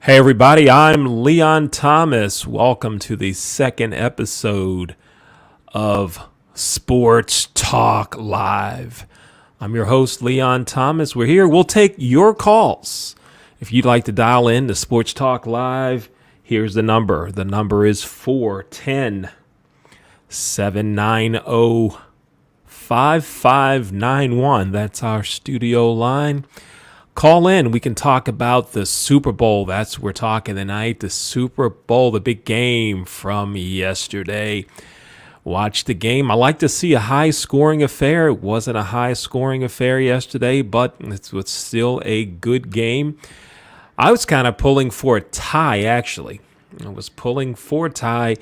Hey, everybody, I'm Leon Thomas. Welcome to the second episode of Sports Talk Live. I'm your host, Leon Thomas. We're here. We'll take your calls. If you'd like to dial in to Sports Talk Live, here's the number. The number is 410 790 5591. That's our studio line. Call in. We can talk about the Super Bowl. That's what we're talking tonight. The Super Bowl, the big game from yesterday. Watch the game. I like to see a high-scoring affair. It wasn't a high-scoring affair yesterday, but it was still a good game. I was kind of pulling for a tie, actually. I was pulling for a tie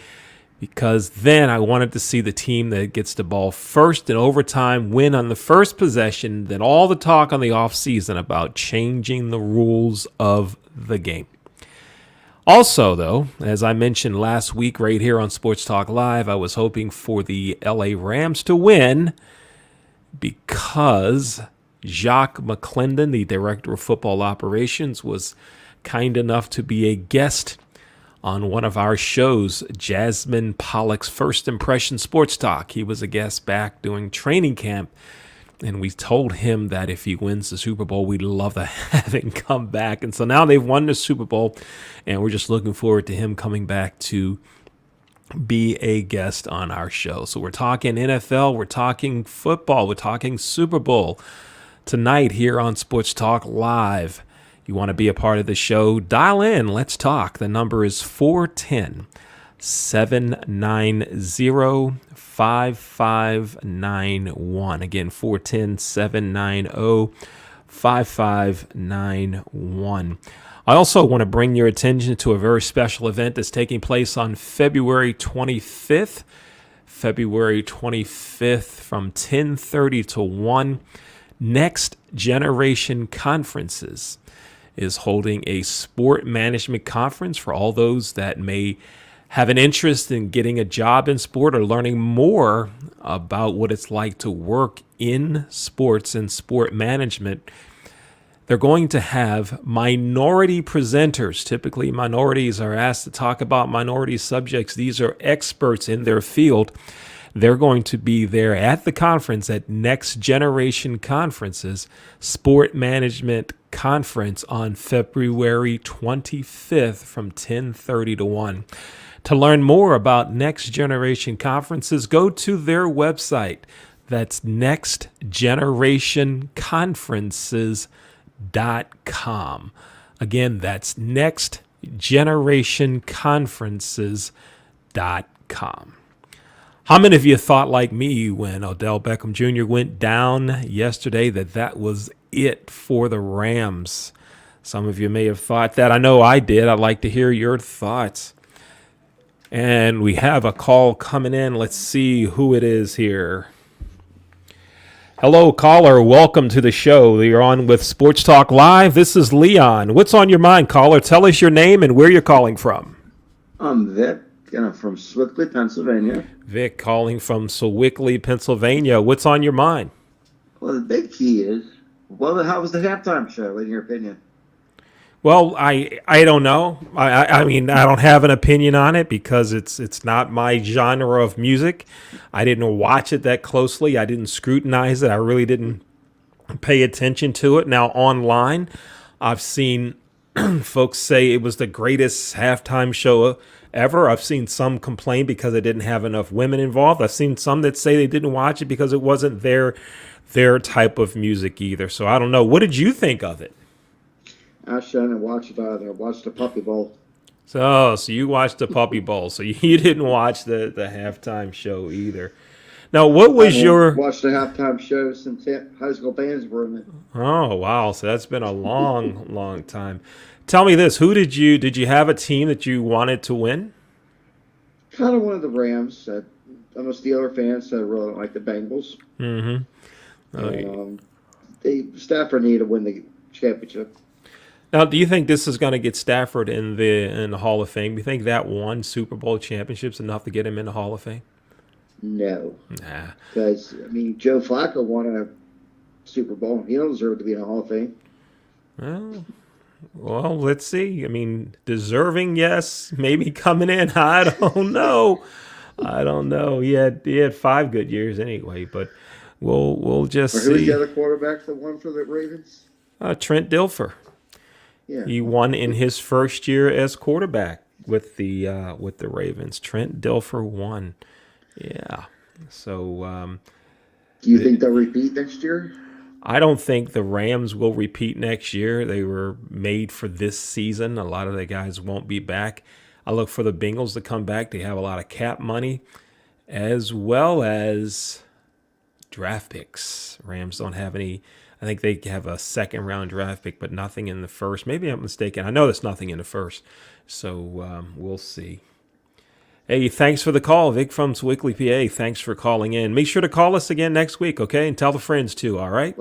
because then I wanted to see the team that gets the ball first in overtime win on the first possession, then all the talk on the offseason about changing the rules of the game. Also, though, as I mentioned last week right here on Sports Talk Live, I was hoping for the LA Rams to win because Jacques McClendon, the director of football operations, was kind enough to be a guest on one of our shows, Jasmine Pollock's First Impression Sports Talk. He was a guest back doing training camp, and we told him that if he wins the Super Bowl, we'd love to have him come back. And so now they've won the Super Bowl, and we're just looking forward to him coming back to be a guest on our show. So we're talking NFL, we're talking football, we're talking Super Bowl tonight here on Sports Talk Live. You want to be a part of the show, dial in. Let's talk. The number is 410 790 5591. Again, 410 790 5591. I also want to bring your attention to a very special event that's taking place on February 25th. February 25th from 10:30 to 1. Next Generation Conferences is holding a sport management conference for all those that may have an interest in getting a job in sport or learning more about what it's like to work in sports and sport management. They're going to have minority presenters. Typically, minorities are asked to talk about minority subjects. These are experts in their field. They're going to be there at the conference at Next Generation Conferences Sport Management Conference on February 25th from 10:30 to 1. To learn more about Next Generation Conferences, go to their website. That's nextgenerationconferences.com. Again, that's nextgenerationconferences.com. How many of you thought like me when Odell Beckham Jr. went down yesterday that was it for the Rams? Some of you may have thought that. I know I did. I'd like to hear your thoughts. And we have a call coming in. Let's see who it is here. Hello, caller. Welcome to the show. You're on with Sports Talk Live. This is Leon. What's on your mind, caller? Tell us your name and where you're calling from. I'm Vic, from Sewickley, Pennsylvania. Vic calling from Sewickley, Pennsylvania. What's on your mind? Well, the big key is, how was the halftime show, in your opinion? Well, I don't know. I mean, I don't have an opinion on it because it's not my genre of music. I didn't watch it that closely. I didn't scrutinize it. I really didn't pay attention to it. Now, online, I've seen folks say it was the greatest halftime show ever. I've seen some complain because it didn't have enough women involved. I've seen some that say they didn't watch it because it wasn't their type of music either. So I don't know. What did you think of it? Actually, I didn't watch it either. I watched the Puppy Bowl. So you watched the Puppy Bowl. So you didn't watch the halftime show either. Now, what was your... watched the halftime show since high school bands were in it. Oh, wow. So that's been a long, long time. Tell me this. Did you have a team that you wanted to win? Kind of one of the Rams. I'm a Steeler fan, so I really don't like the Bengals. Mm-hmm. Stafford needed to win the championship. Now, do you think this is going to get Stafford in the Hall of Fame? Do you think that one Super Bowl championship is enough to get him in the Hall of Fame? No. Nah. Because, Joe Flacco won a Super Bowl. He don't deserve to be in the Hall of Fame. Well, Well, let's see. I mean, deserving, yes. Maybe coming in, I don't know. I don't know. He had 5 good years anyway, but we'll just Or who's the see. other quarterback that won for the Ravens? Trent Dilfer. Yeah. He won in his first year as quarterback with the Ravens. Trent Dilfer won. Yeah. So Do you think they'll repeat next year? I don't think the Rams will repeat next year. They were made for this season. A lot of the guys won't be back. I look for the Bengals to come back. They have a lot of cap money as well as draft picks. Rams don't have any. I think they have a second round draft pick, but nothing in the first. Maybe I'm mistaken. I know there's nothing in the first. So we'll see. Hey, thanks for the call, Vic from Sewickley, PA. Thanks for calling in. Make sure to call us again next week, okay? And tell the friends too, all right?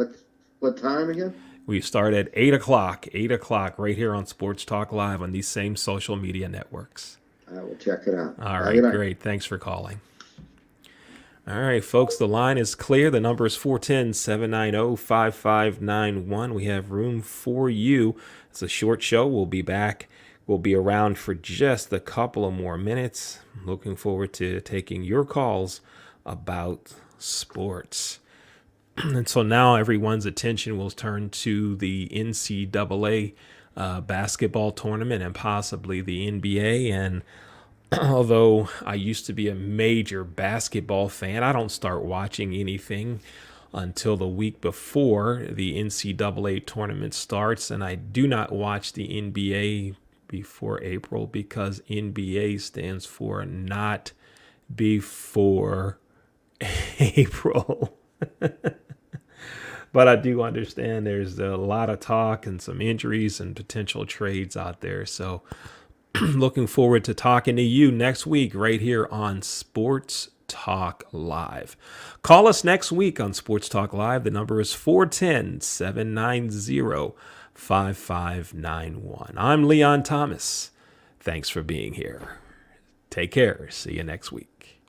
What time again? We start at 8 o'clock, 8 o'clock, right here on Sports Talk Live on these same social media networks. I will check it out. All right, great. Thanks for calling. All right, folks, the line is clear. The number is 410-790-5591. We have room for you. It's a short show. We'll be back. We'll be around for just a couple of more minutes. Looking forward to taking your calls about sports. And so now everyone's attention will turn to the NCAA basketball tournament and possibly the NBA. And although I used to be a major basketball fan, I don't start watching anything until the week before the NCAA tournament starts. And I do not watch the NBA before April because NBA stands for not before April. But I do understand there's a lot of talk and some injuries and potential trades out there. So looking forward to talking to you next week right here on Sports Talk Live. Call us next week on Sports Talk Live. The number is 410-790-5591. I'm Leon Thomas. Thanks for being here. Take care. See you next week.